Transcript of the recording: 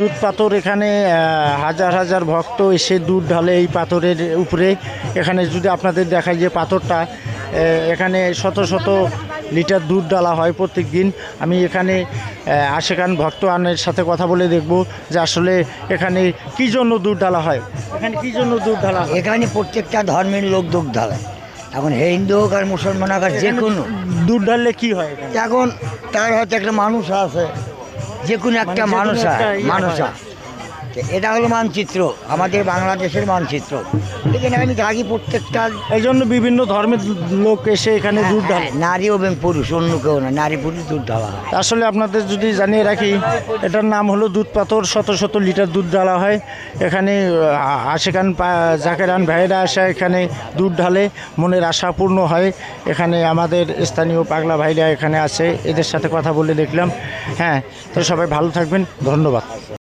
দুধ পাথর এখানে হাজার হাজার ভক্ত এসে দুধ ঢালে এই পাথরের উপরে। এখানে যদি আপনাদের দেখায় যে পাথরটা এখানে শত শত লিটার দুধ ঢালা হয় প্রত্যেক দিন। আমি এখানে আশেকান ভক্তগণের সাথে কথা বলে দেখব যে আসলে এখানে কী জন্য দুধ ঢালা হয়, এখানে কী জন্য দুধ ঢালা হয়। এখানে প্রত্যেকটা ধর্মের লোক দুধ ঢালায়। এখন হিন্দু হোক আর মুসলমান হোক আর যে কোনো দুধ ঢাললে কী হয় এখানে? এখন তার হয়তো একটা মানুষ আছে, যে কোনো একটা মানুষ মানুষ এটা হলো মানচিত্র, আমাদের বাংলাদেশের মানচিত্র। এখানে আমি থাকি প্রত্যেকটা, এই জন্য বিভিন্ন ধর্মের লোক এসে এখানে দুধ ঢালে, নারী এবং পুরুষ, অন্য কেউ না, নারী পুরুষ দুধ ঢালা হয়। আসলে আপনাদের যদি জানিয়ে রাখি, এটার নাম হলো দুধ পাথর। শত শত লিটার দুধ ঢালা হয় এখানে। আশেকান জাকেরান ভাইয়েরা আসে এখানে দুধ ঢালে, মনের আশা পূর্ণ হয়। এখানে আমাদের স্থানীয় পাগলা ভাইরা এখানে আছে, এদের সাথে কথা বলে দেখলাম। হ্যাঁ, তো সবাই ভালো থাকবেন, ধন্যবাদ।